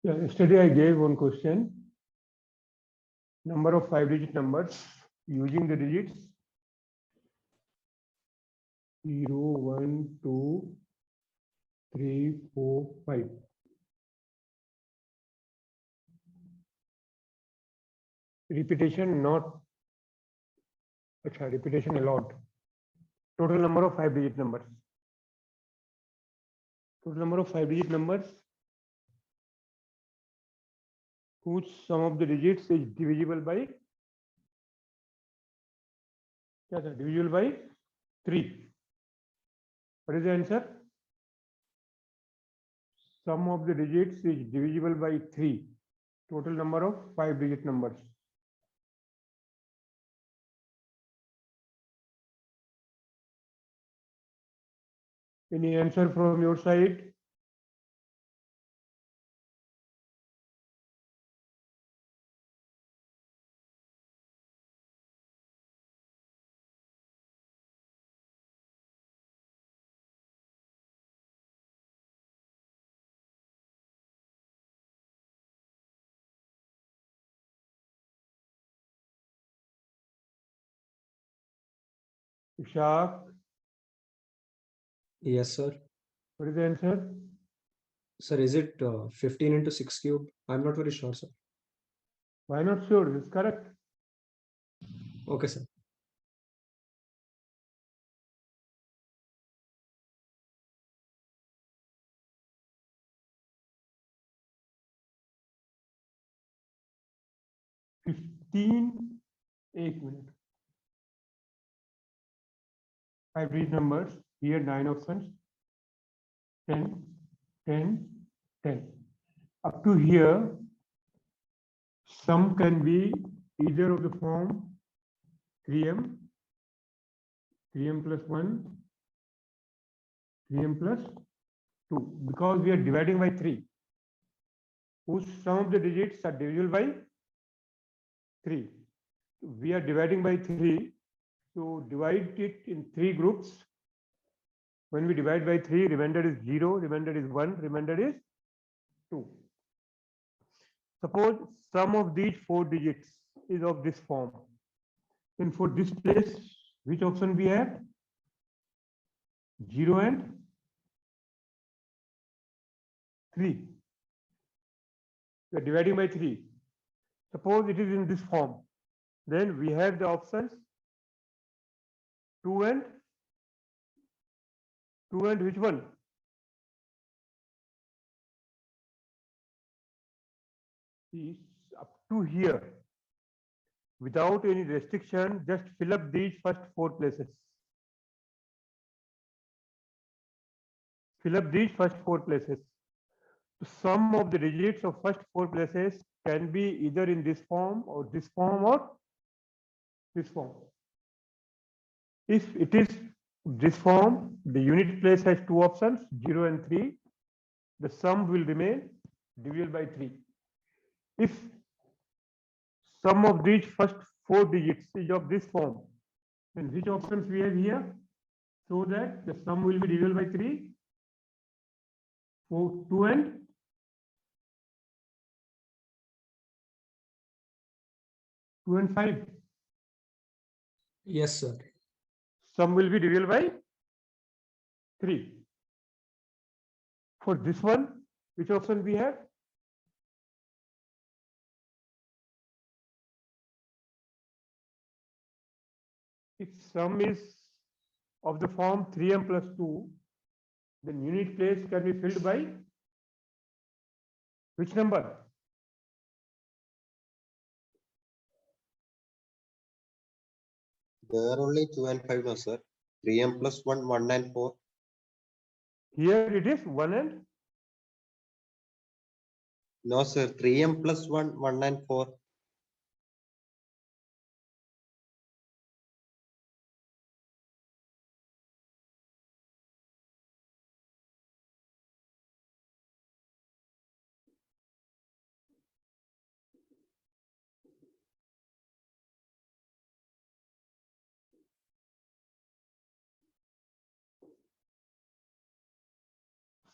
Yeah, yesterday I gave one question. Number of 5-digit numbers using the digits 0, 1, 2, 3, 4, 5. Repetition not, repetition allowed. Total number of 5-digit numbers. Total number of 5-digit numbers whose sum of the digits is divisible by divisible by 3. What is the answer? Sum of the digits is divisible by 3. Total number of 5-digit numbers. Any answer from your side? Ishaq, Yes, sir. what is the answer? Sir, is it 15 into 6 cube? I'm not very sure, sir. Why not sure? This is correct. Okay, sir. एक minute. 5-digit numbers. Here 9 options. 10, 10, 10. Up to here, sum can be either of the form 3m, 3m plus 1, 3m plus 2, because we are dividing by 3, whose sum of the digits are divisible by 3. We are dividing by 3, so divide it in 3 groups. When we divide by 3, remainder is 0, remainder is 1, remainder is 2. Suppose sum of these 4 digits is of this form. Then for this place, which option we have? 0 and 3. We are dividing by 3. Suppose it is in this form. Then we have the options 2 and which one? See, up to here, without any restriction, just fill up these first 4 places. Fill up these first 4 places. The sum of the digits of first 4 places can be either in this form or this form or this form. If it is this form, the unit place has 2 options, 0 and 3. The sum will remain divisible by 3. If sum of these first 4 digits is of this form, then which options we have here? So that the sum will be divisible by 3, 4, 2 and 5. Yes, sir. Sum will be divisible by 3. For this one, which option we have? If sum is of the form 3m plus 2, then unit place can be filled by which number? There are only 2 and 5 now, sir. 3m plus 1, 1 and 4. Here it is 1 and No, sir. 3m plus 1, 1 and 4.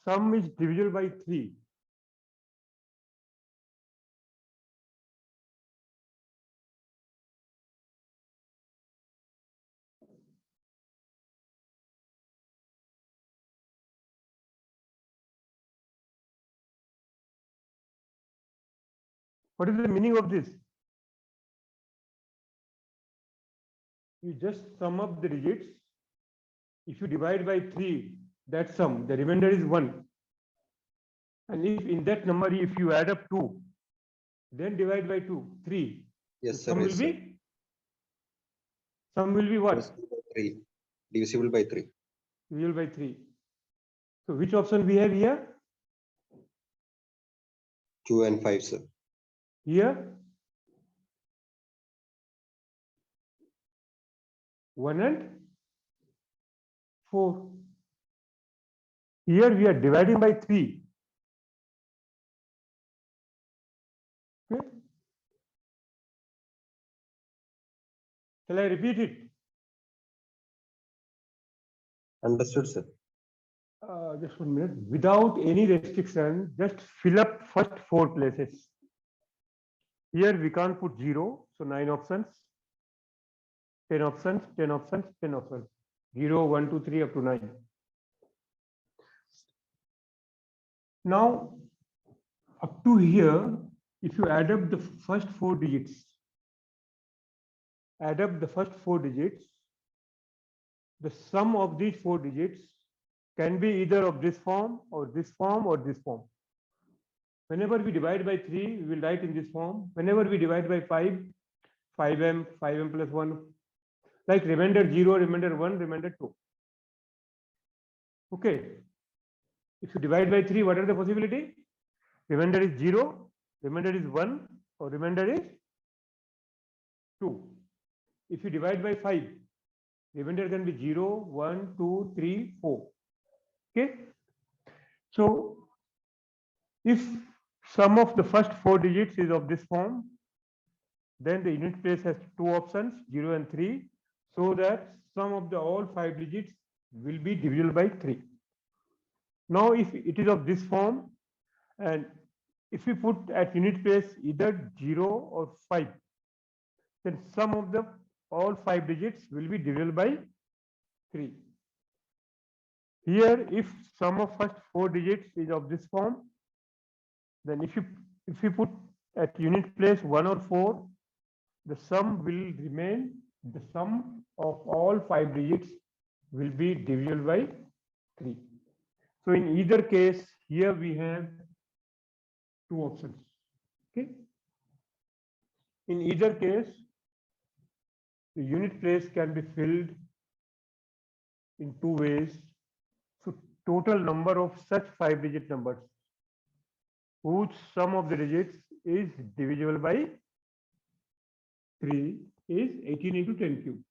sum is divisible by 3. What is the meaning of this? You just sum up the digits. If you divide by 3, that sum, the remainder is 1. And if in that number, if you add up 2, then divide by 2, 3. Yes, So sir. Yes, sir. Sum will be what? Divisible by 3. Divisible by 3. Divisible by 3. So which option we have here? 2 and 5, sir. Here 1 and 4. Here we are dividing by 3. Okay. Shall I repeat it? Understood, sir. Just 1 minute. Without any restriction, just fill up first 4 places. Here we can't put 0, so 9 options, 10 options, 10 options, 10 options. 0, 1, 2, 3 up to 9. Now, up to here, if you add up the first 4 digits, the sum of these 4 digits can be either of this form or this form or this form. Whenever we divide by 3, we will write in this form. Whenever we divide by 5, 5m, 5m plus 1, like remainder 0, remainder 1, remainder 2. Okay. If you divide by 3, what are the possibility? Remainder is 0, remainder is 1, or remainder is 2. If you divide by 5, remainder can be 0, 1, 2, 3, 4. Okay. So if sum of the first 4 digits is of this form, then the unit place has 2 options, 0 and 3, so that sum of the all 5 digits will be divisible by 3. Now, if it is of this form, and if we put at unit place either 0 or 5, then sum of the all 5 digits will be divisible by 3. Here, if sum of first 4 digits is of this form, then if you put at unit place 1 or 4, the sum will remain, the sum of all 5 digits will be divisible by 3. So in either case, here we have 2 options. Okay. In either case, the unit place can be filled in 2 ways. So total number of such 5-digit numbers whose sum of the digits is divisible by 3 is 18 into 10 cube.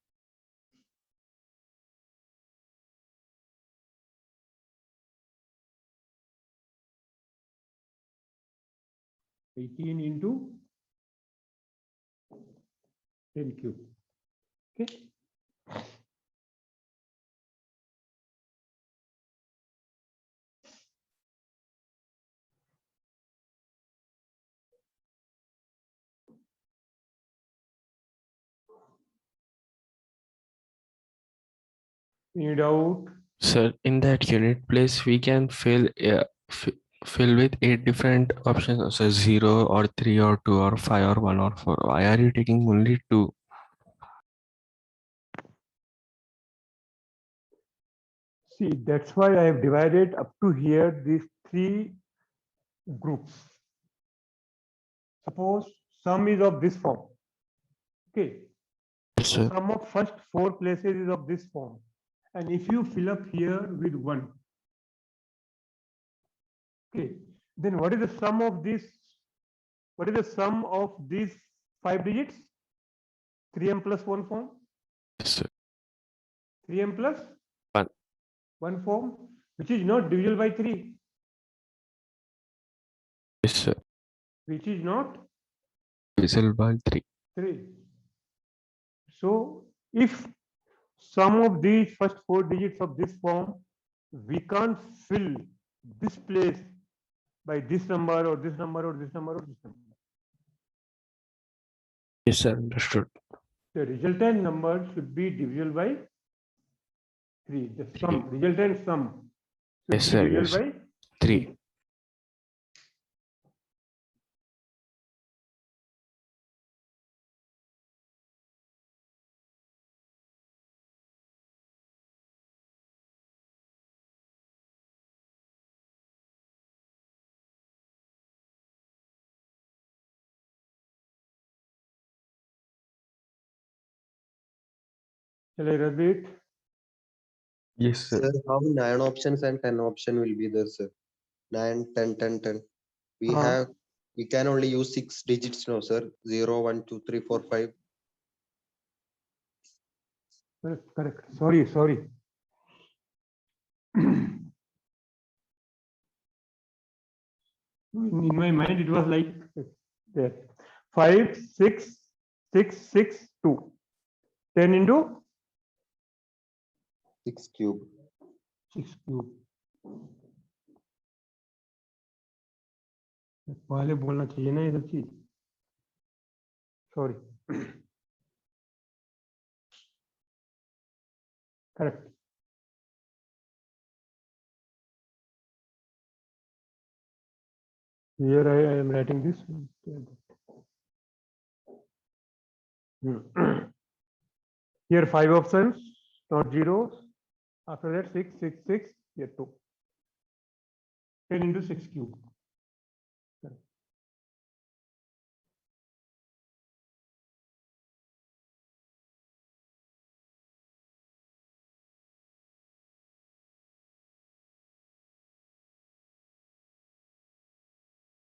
Into 10 cube. Okay. Any doubt? Sir, in that unit place, we can fill with 8 different options, so 0 or 3 or 2 or 5 or 1 or 4. Why are you taking only 2? See, that's why I have divided up to here these 3 groups. Suppose sum is of this form. Okay. Yes, sir. Sum of first 4 places is of this form. And if you fill up here with 1, okay, then what is the sum of this? What is the sum of these 5 digits? 3m plus 1 form? Yes, sir. 3m plus 1 form, which is not divisible by 3. Yes, sir. Which is not Divisible by 3. 3. So if sum of these first 4 digits of this form, we can't fill this place by this number or this number or this number or this number. Yes, sir. Understood. The resultant number should be divisible by 3. The sum, resultant sum should Yes, be sir. divisible Yes. by 3. Shall I repeat? Yes, sir. Sir, how 9 options and 10 option will be there, sir? 9, 10, 10, 10. We Uh, have, we can only use 6 digits now, sir. 0, 1, 2, 3, 4, 5. correct. Sorry. In my mind, it was like there. 5, 6, 6, 6, 2. 10 into 6 cube. 6 cube. पहले बोलना चाहिए ना ये सब चीज. Sorry. Correct. Here I am writing this. Here 5 options, not zeros. After that 6, 6, 6. Here 2. 10 into 6 cube. Correct.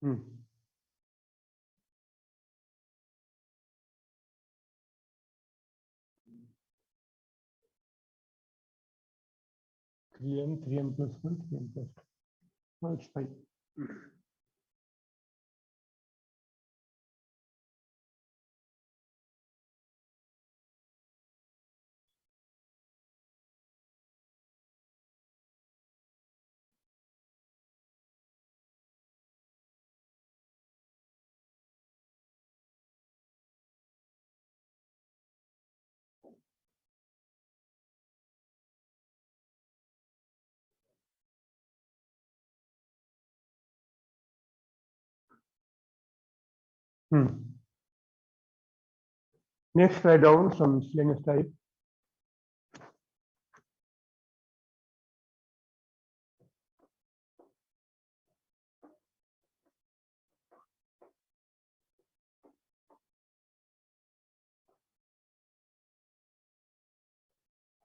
Hmm. 3m plus 1, 3m plus 2. No, it's fine. Next, write down some miscellaneous type.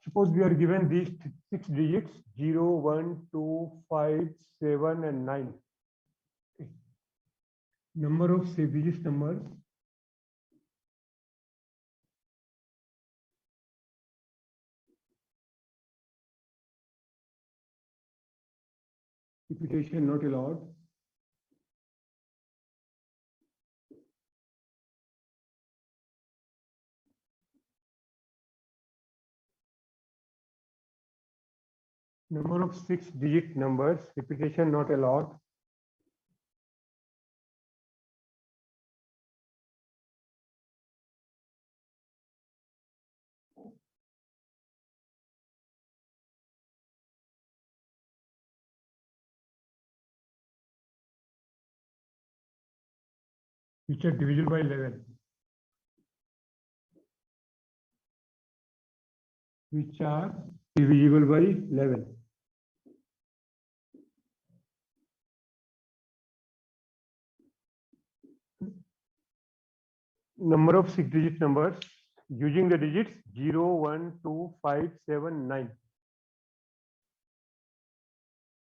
Suppose we are given these 6 digits 0, 1, 2, 5, 7, and 9. Okay. Number of 6 digit numbers. Repetition not allowed. Number of 6 digit numbers. Repetition not allowed. Which are divisible by 11. Which are divisible by 11. Number of 6 digit numbers using the digits 0, 1, 2, 5, 7, 9.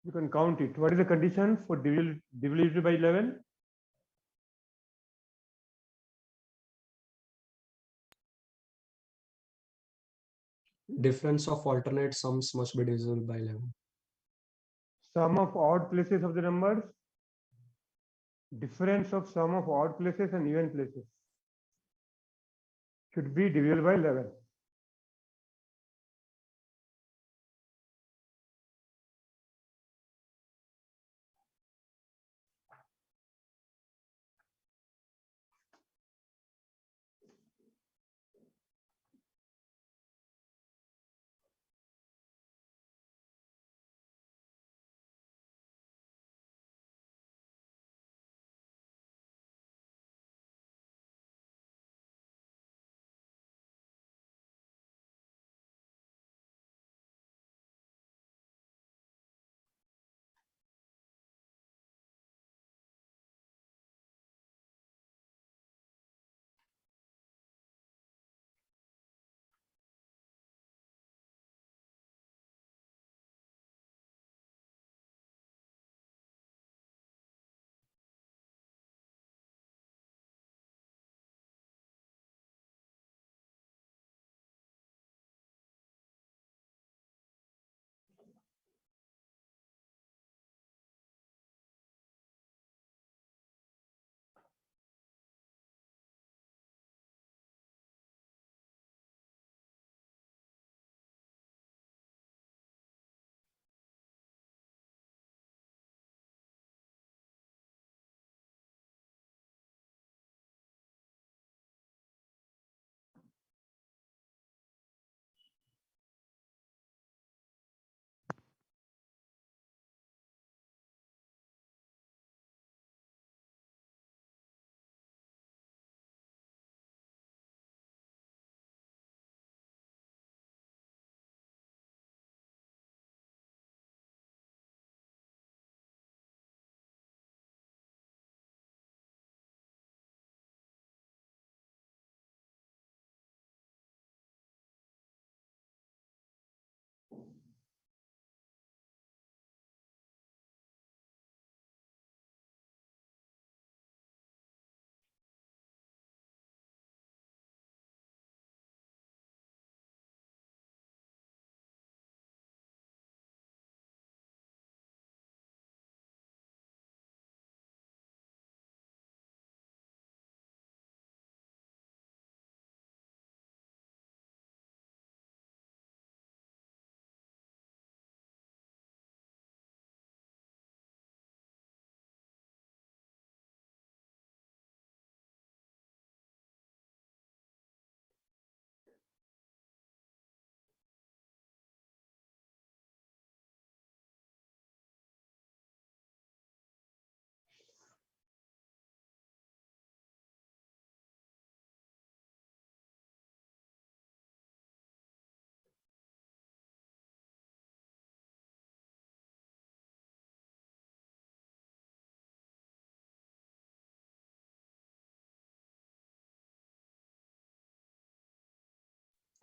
You can count it. What is the condition for divisible by 11? Difference of alternate sums must be divisible by 11. Sum of odd places of the numbers. Difference of sum of odd places and even places should be divisible by 11.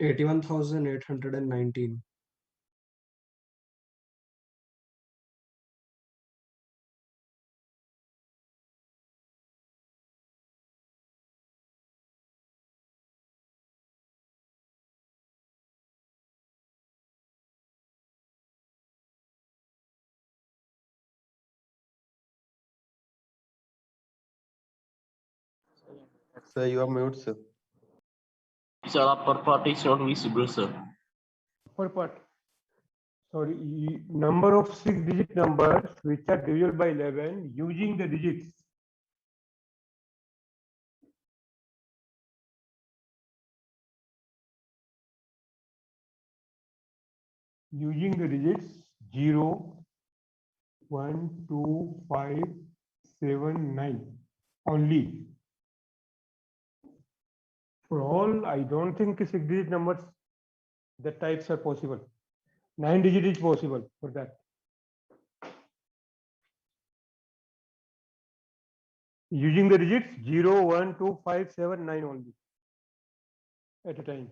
81,819. Sir, you are mute, sir. Sir, upper part is not visible, sir. Upper part. Sorry, number of 6-digit numbers which are divisible by 11 using the digits. Using the digits 0, 1, 2, 5, 7, 9 only. For all, I don't think 6-digit numbers, the types are possible. 9-digit is possible for that. Using the digits 0, 1, 2, 5, 7, 9 only at a time.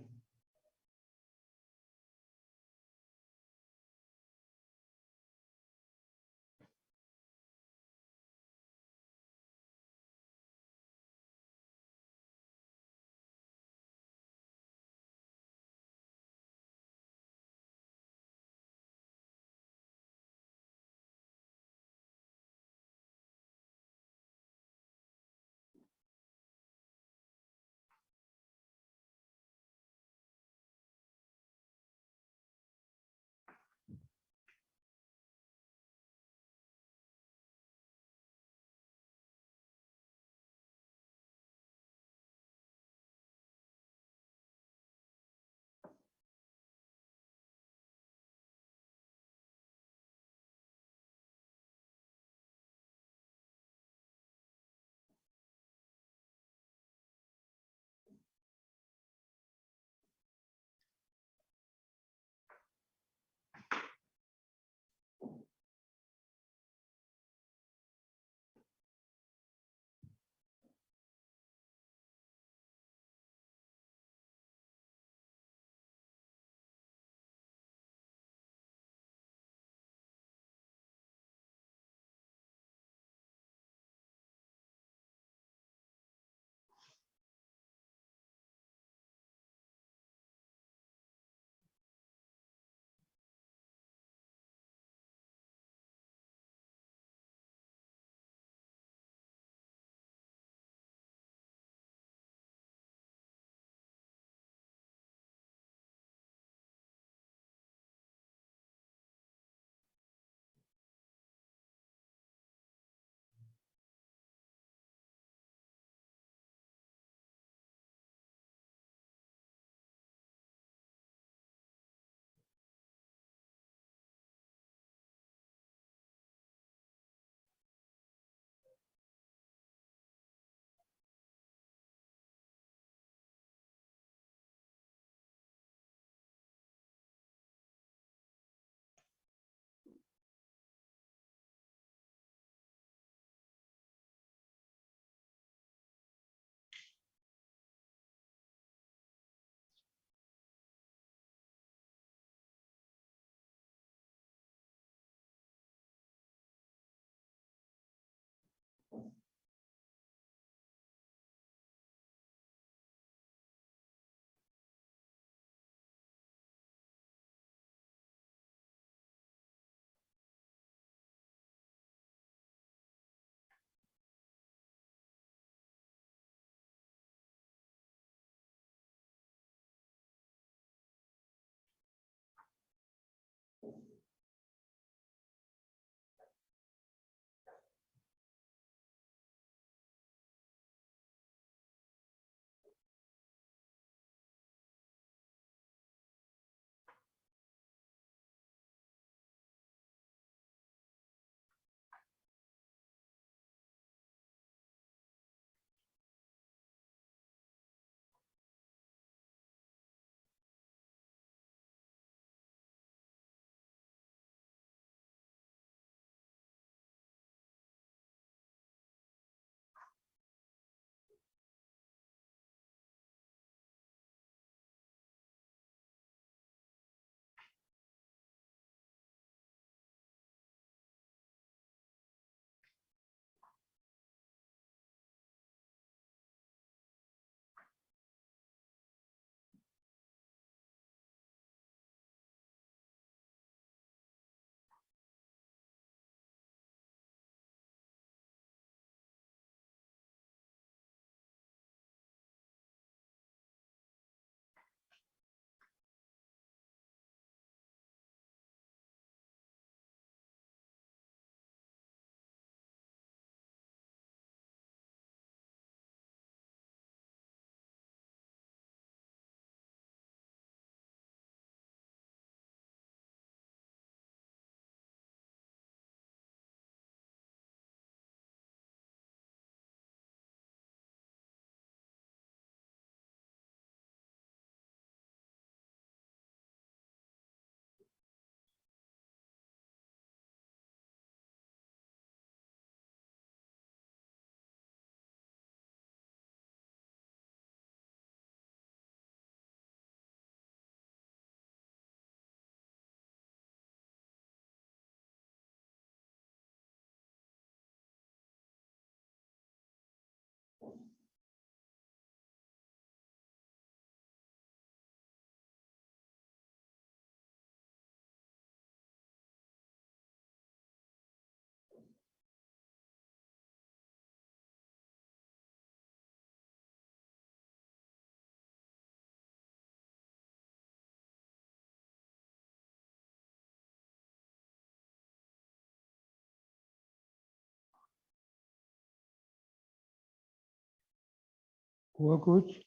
हुआ कुछ?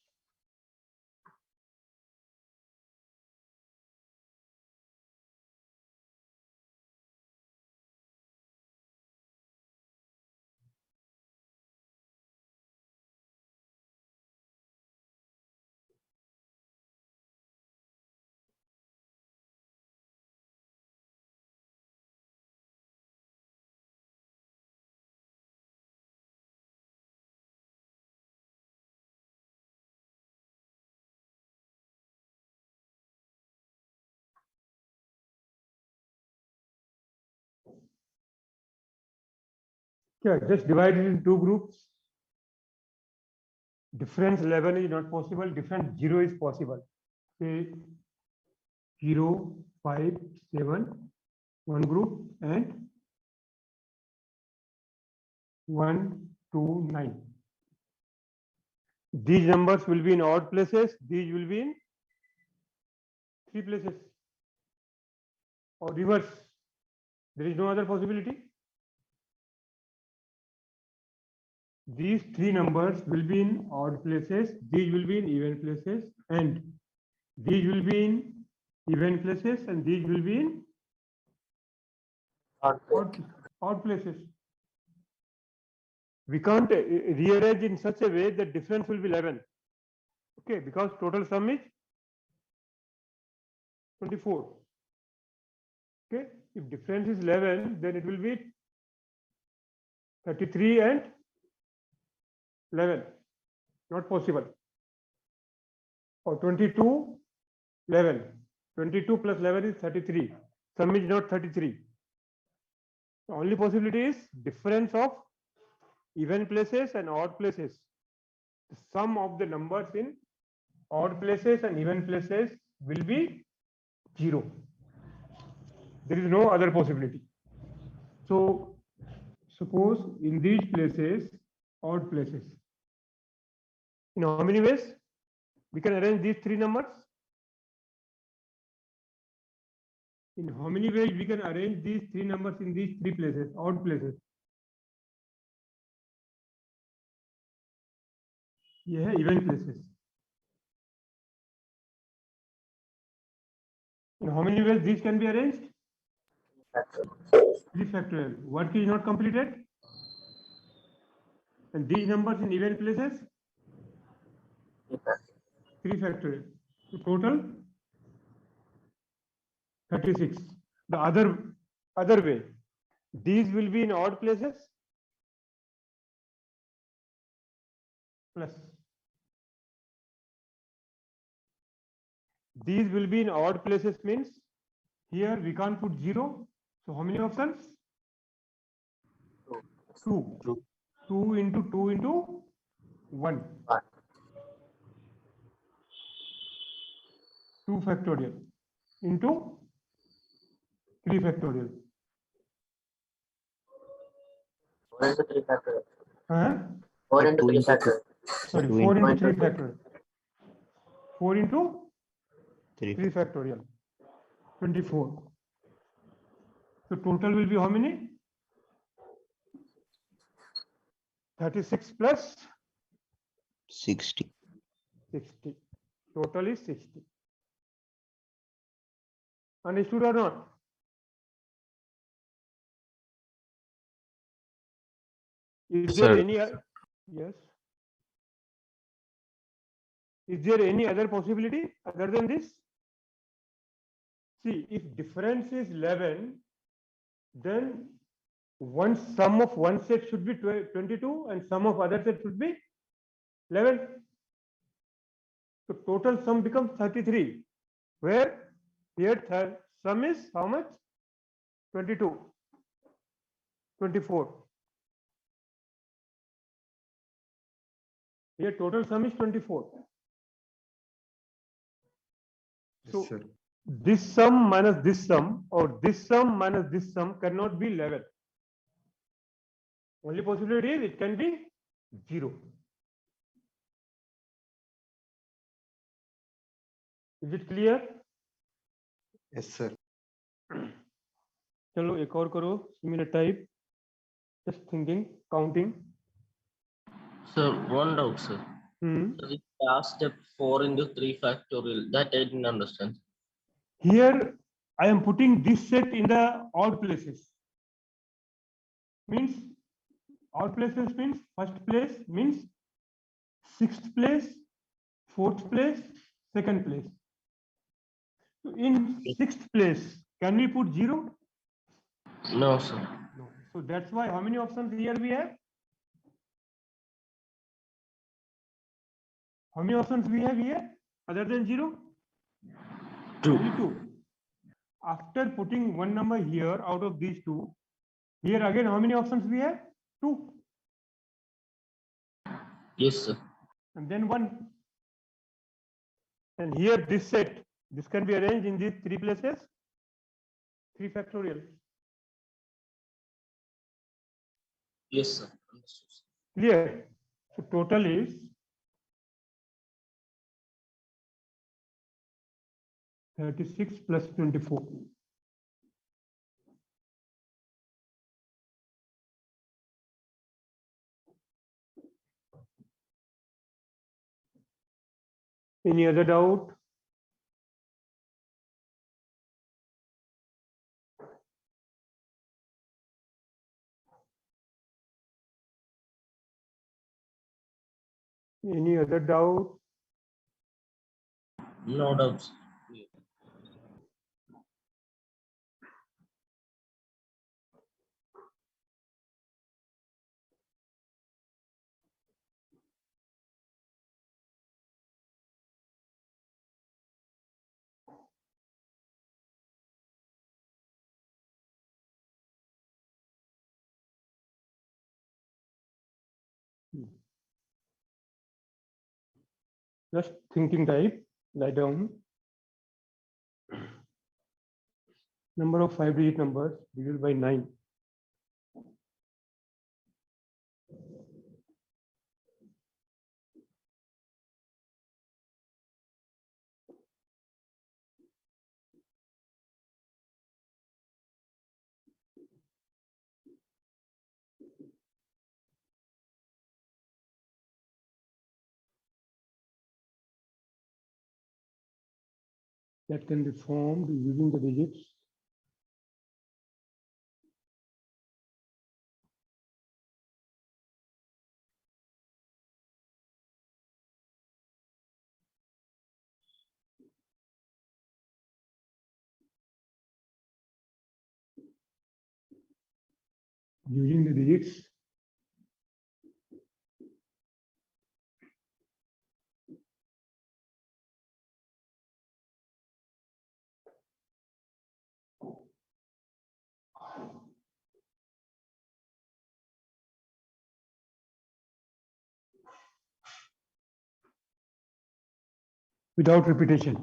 Yeah, just divide it in two groups. Difference 11 is not possible. Difference 0 is possible. Say 0, 5, 7, one group, and 1, 2, 9. These numbers will be in odd places. These will be in 3 places. Or reverse. There is no other possibility. These 3 numbers will be in odd places. These will be in even places, and these will be in even places, and these will be in odd places. We can't rearrange in such a way that difference will be 11. Okay, because total sum is 24. Okay, if difference is 11, then it will be 33 and 11. Not possible. Or 22, 11. 22 plus 11 is 33. Sum is not 33. The only possibility is difference of even places and odd places. The sum of the numbers in odd places and even places will be 0. There is no other possibility. So suppose in these places, odd places. In how many ways we can arrange these 3 numbers? In how many ways we can arrange these 3 numbers in these 3 places, odd places? ये है even places. In how many ways these can be arranged? 3 factorial. Work is not completed. And these numbers in even places? 3 factorial. So total 36. The other way, these will be in odd places plus. These will be in odd places means here we can't put 0. So how many options? 2. 2 into 2 into 1. 2 factorial into 3 factorial. 4 into 3 factorial. Huh? 4 into 3 factorial. Sorry, 4 into 3 factorial. 4 into 3 factorial. 24. So total will be how many? 36 plus 60. 60. Total is 60. Understood or not? Is there Sir. any yes? Is there any other possibility other than this? See, if difference is 11, then one sum of one set should be 22 and sum of other set should be 11. So total sum becomes 33, where here sum is how much? 22, 24. Here total sum is 24. So sir. this sum minus this sum or this sum minus this sum cannot be 11. Only possibility is it can be 0. Is it clear? Yes, sir. चलो एक और करो similar type. Just thinking, counting. Sir, one doubt, sir. So we asked step 4 into 3 factorial. That I didn't understand. Here I am putting this set in the odd places. Means odd places means first place means sixth place, fourth place, second place. So in sixth place, can we put 0? No, sir. No. So that's why how many options here we have? How many options we have here other than 0? 2. Only 2. After putting one number here out of these two, here again how many options we have? 2. Yes, sir. And then 1. And here this set, this can be arranged in these 3 places. 3 factorial. Yes, sir. Understood, sir. Clear? So total is 36 plus 24. Any other doubt? Any other doubt? No doubts. Just thinking type, lie down. Number of 5-digit numbers divided by 9. That can be formed using the digits. Using the digits. Without repetition.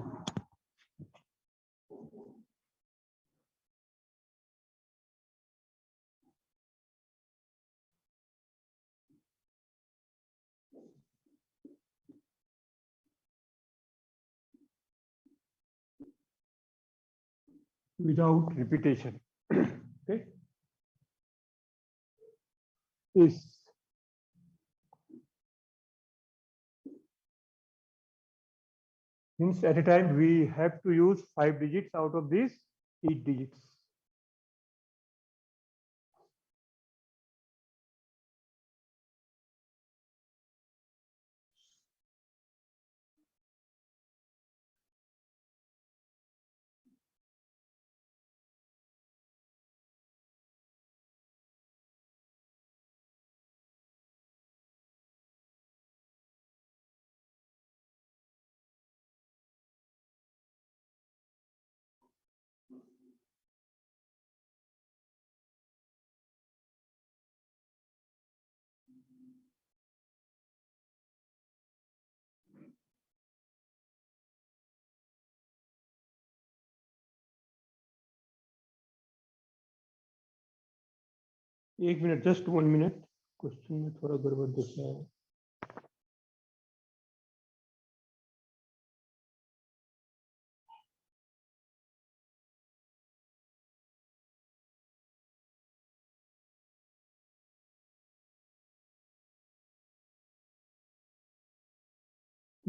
Without repetition. Okay. Is means at a time we have to use 5 digits out of these 8 digits. एक minute, just 1 minute. Question में थोड़ा गड़बड़ दिख रहा है.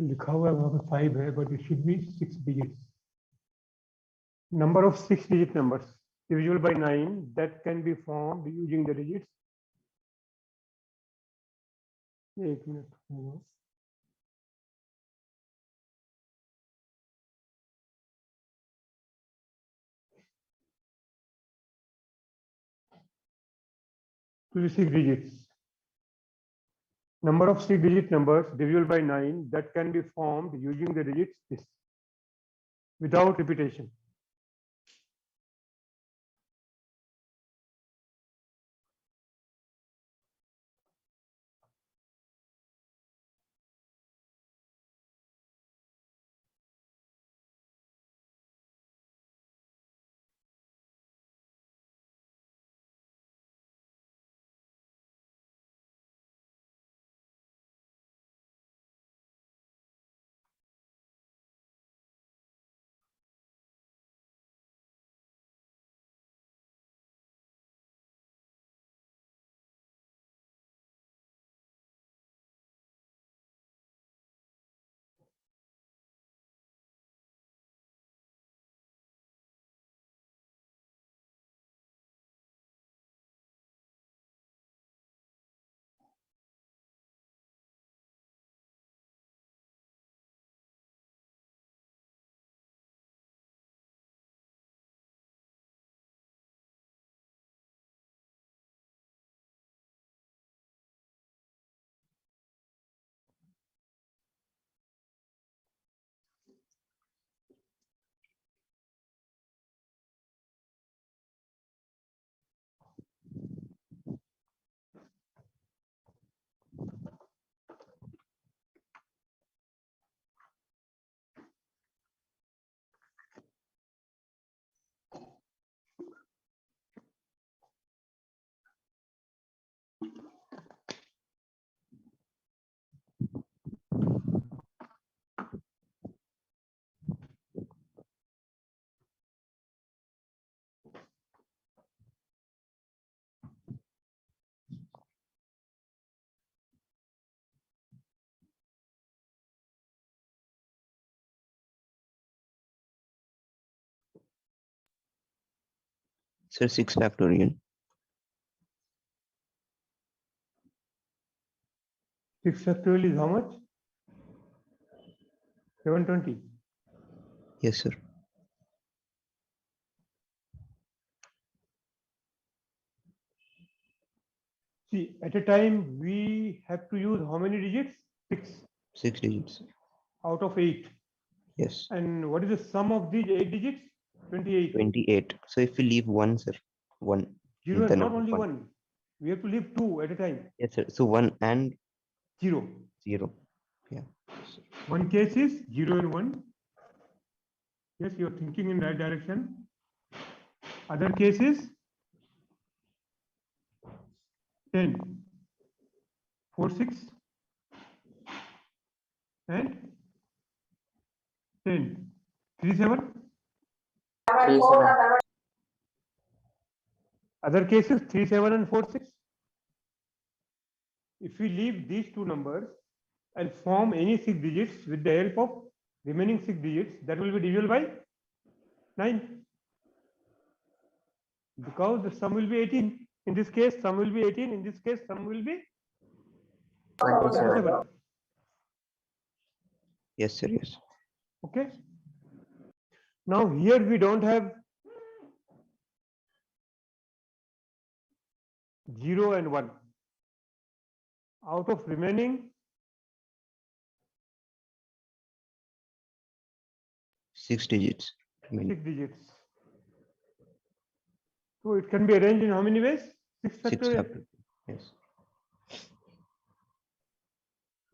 लिखा हुआ है वहाँ पे 5 है, but it should be 6 digits. Number of 6-digit numbers divisible by 9 that can be formed using the digits. एक मिनट होगा. To the 6 digits. Number of 6-digit numbers divisible by 9 that can be formed using the digits this without repetition. Sir, 6 factorial. 6 factorial is how much? 720. Yes, sir. See, at a time we have to use how many digits? 6 6 digits. out of 8. Yes. And what is the sum of these 8 digits? 28. 28. So if we leave 1, sir, 1. Zero the and not number only 1. 1. We have to leave 2 at a time. Yes, sir. So 1 and 0. 0. Yeah. One case is 0 and 1. Yes, you are thinking in that direction. Other cases 10, 4, 6, and 10, 3, 7. Other cases 3, 7, and 4, 6. If we leave these two numbers and form any 6 digits with the help of remaining 6 digits, that will be divisible by 9. Because the sum will be 18. In this case, sum will be 18. In this case, sum will be 27. Yes, sir. Yes. Okay. Now here we don't have 0 and 1. Out of remaining 6 digits. 6 digits. So it can be arranged in how many ways? 6 6 factorial. factorial. Yes.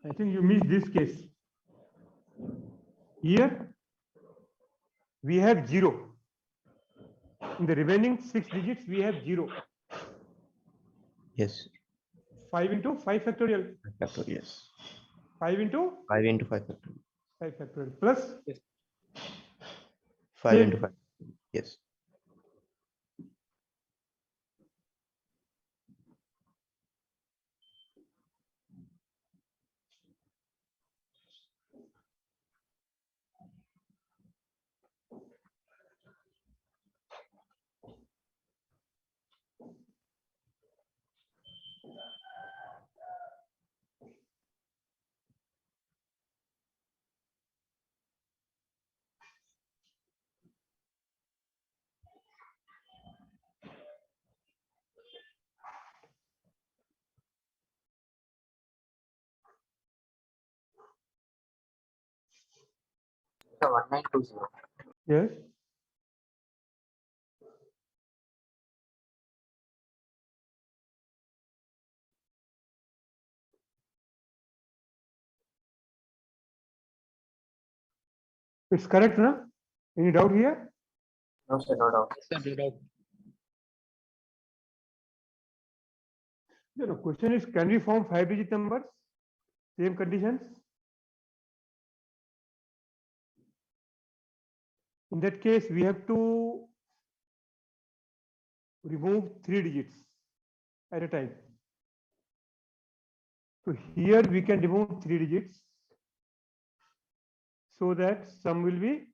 I think you missed this case. Here we have 0. In the remaining 6 digits, we have 0. Yes. 5 into 5 factorial. 5 factorial. Yes. 5 into 5 into 5 factorial. 5 factorial plus 5 10. into 5. Yes. 1920. Yes. It's correct, na? Any doubt here? No, sir, no doubt. No, question is, can we form 5-digit numbers? Same conditions? In that case, we have to remove 3 digits at a time. So here we can remove 3 digits so that sum will be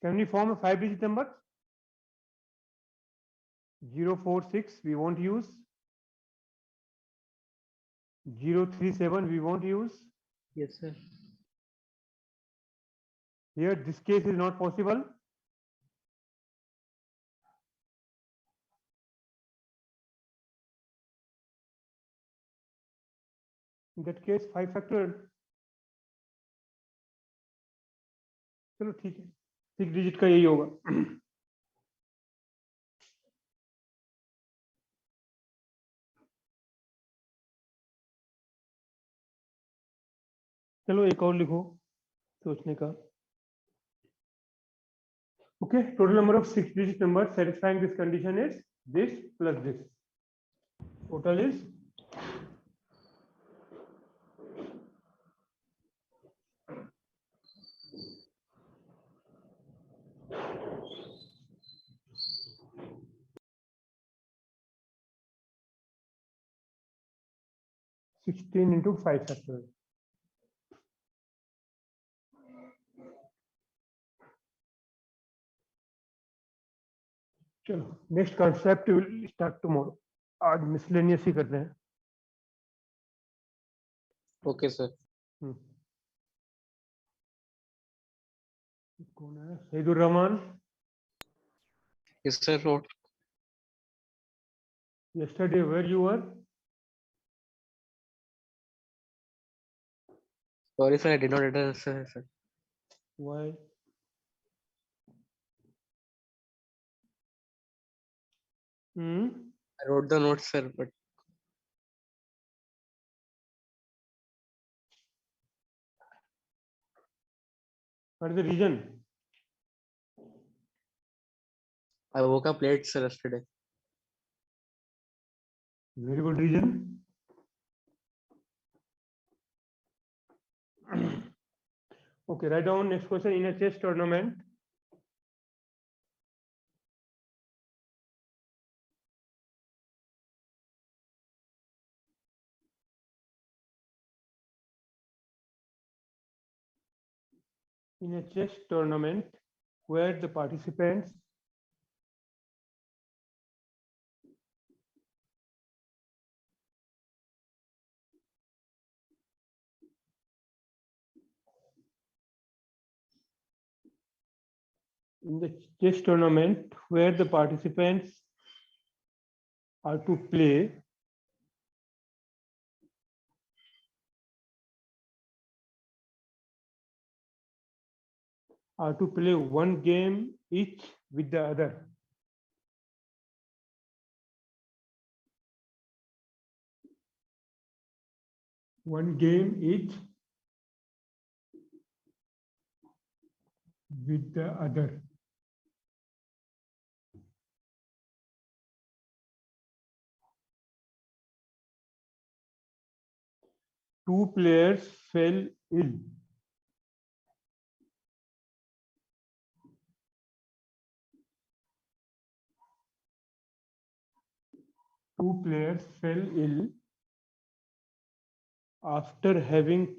Can we form a 5-digit number? 046 we won't use. 037 we won't use. Yes, sir. Here this case is not possible. In that case 5 factorial. चलो ठीक है 6 digit का यही होगा चलो एक और लिखो सोचने का okay total number of 6 digit numbers satisfying this condition is this plus this total is 16 into 5 factorial. चलो next concept will start tomorrow आज मिसलेनियस ही करते हैं Okay, sir. कौन है Saidur Rahman Yes, sir. Wrote. yesterday where you were Sorry, sir. I did not enter, sir. why I wrote the notes, sir, but what is the reason I woke up late, sir, yesterday. very good reason okay write down next question in a chess tournament where the participants are to play one game each with the other. One game each with the other. Two players fell ill. Two players fell ill after having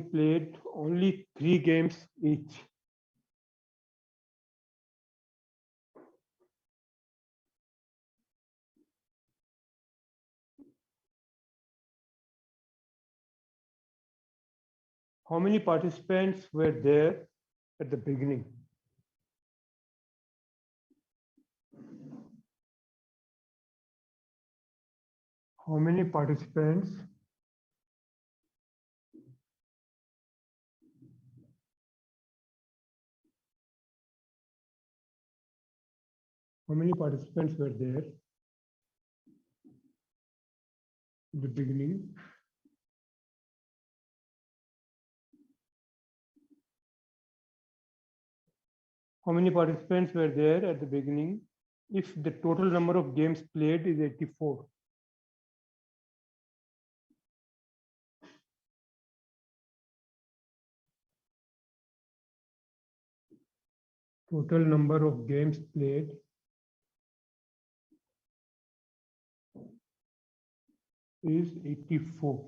played only 3 games each. how many participants were there at the beginning? How many participants were there at the beginning? How many participants were there at the beginning if the total number of games played is 84? Total number of games played is 84.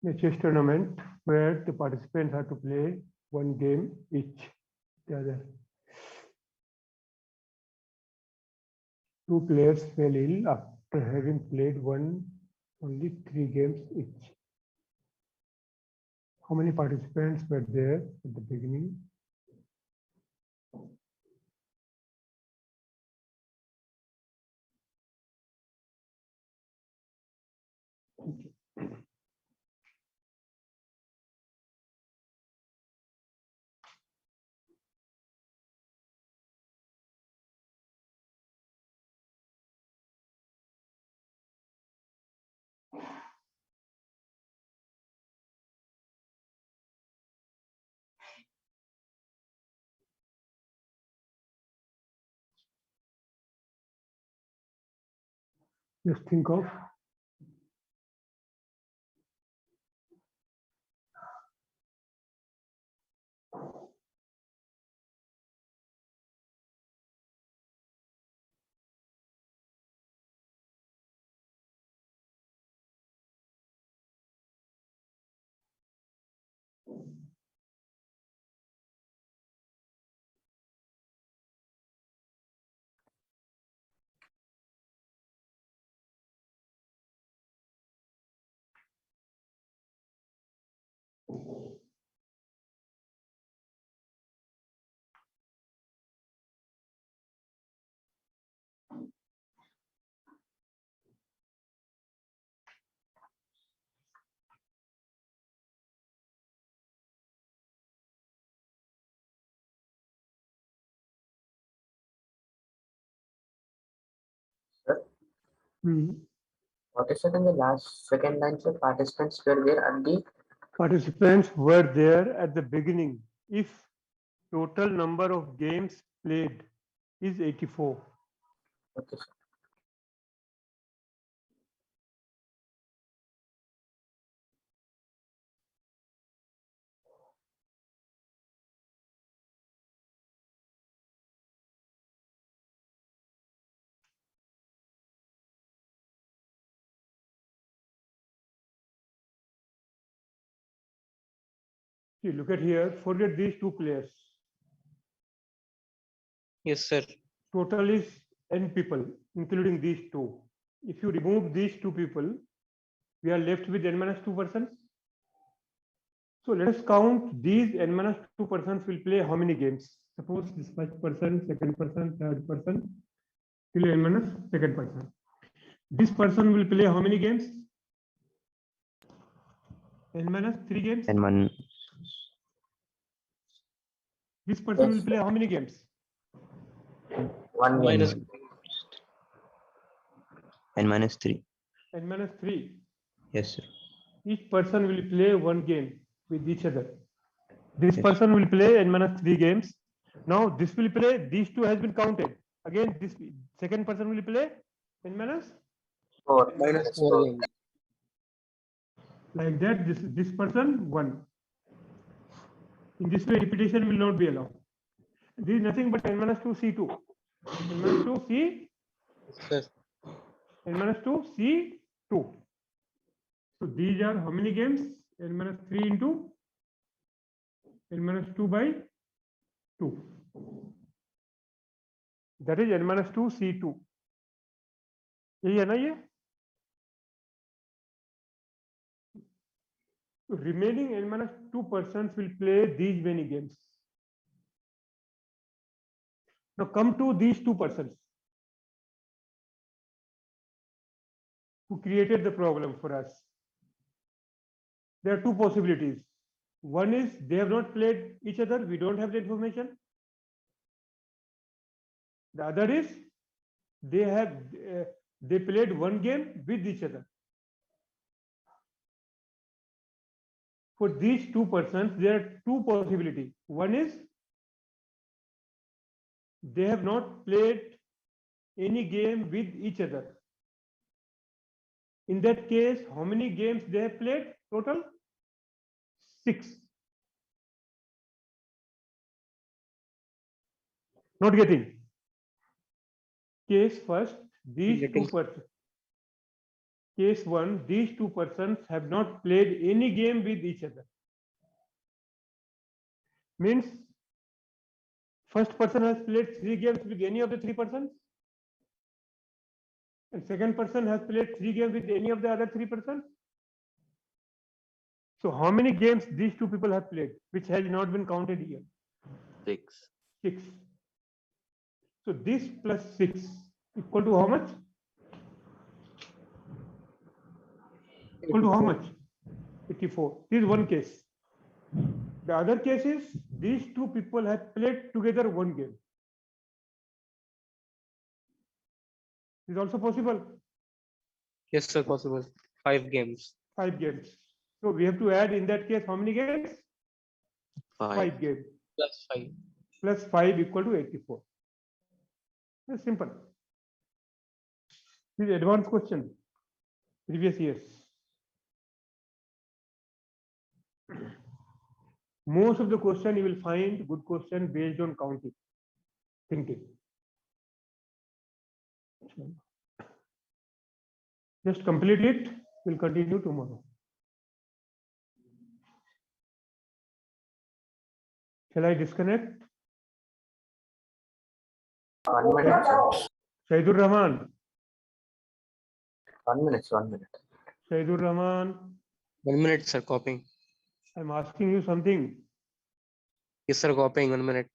A chess tournament where the participants have to play one game each. The other. Two players fell ill after having played only 3 games each. How many participants were there at the beginning? Just think of Sir, Hmm. what is it in the last second line? So participants were there at the Participants were there at the beginning if total number of games played is 84. okay, sir. See, look at here, forget these two players. Yes, sir. Total is n people, including these two. If you remove these two people, we are left with n minus 2 persons. So let us count these n minus 2 persons will play how many games? Suppose this first person, second person, third person, till n minus second person. This person will play how many games? N minus 3 games. And one This person Yes, will play how many games? One game. Minus and minus 3. N minus 3. Yes, sir. Each person will play one game with each other. This Yes. person will play n minus 3 games. Now this will play, these two has been counted. Again, this second person will play n minus. Four. minus 4 four. games. Like that, this person 1. In this way, repetition will not be allowed. This is nothing but n minus 2 C2. N minus 2 C, Sir, n minus 2 C2. So these are how many games? N minus 3 into n minus 2 by 2. That is n minus 2 C2. यही है ना ये? remaining n minus 2 persons will play these many games. Now come to these 2 persons who created the problem for us. There are two possibilities. One is they have not played each other, we don't have the information. The other is they played one game with each other. For these 2 persons, there are two possibilities. One is they have not played any game with each other. In that case, how many games they have played total? 6. Not getting. Case first, these Getting. 2 persons. Case 1, these 2 persons have not played any game with each other. Means first person has played 3 games with any of the 3 persons, and second person has played 3 games with any of the other 3 persons. So how many games these 2 people have played, which has not been counted here? 6. 6. So this plus 6 equal to how much? Equal to how much? 84. This is one case. The other case is these 2 people have played together one game. Is also possible. Yes, sir, possible. 5 games. 5 games. So we have to add in that case how many games? 5 games. Plus 5. Plus 5 equal to 84. It's simple. This is advanced question. Previous years. Most of the question you will find good question based on counting, thinking. Just complete it. We'll continue tomorrow. Shall I disconnect? 1 minute, sir. Shaidur Rahman. 1 minute, 1 minute. Shaidur Rahman. 1 minute, sir, copying. I'm asking you something. Yes, sir, copying. 1 minute.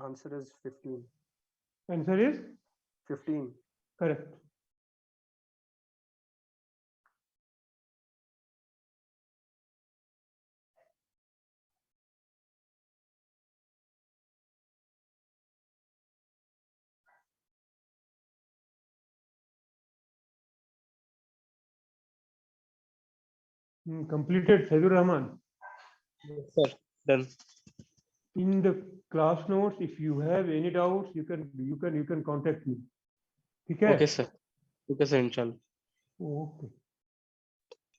Answer is 15. Answer is 15. correct. Completed, Shaidur Rahman. Yes, sir. Done. In the class notes, if you have any doubts, you can contact me. Okay. Okay, sir. Okay, sir, inshallah. Okay.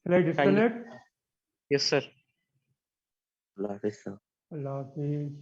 Shall I disconnect? Yes, sir. Allah Hafiz, sir. Allah Hafiz.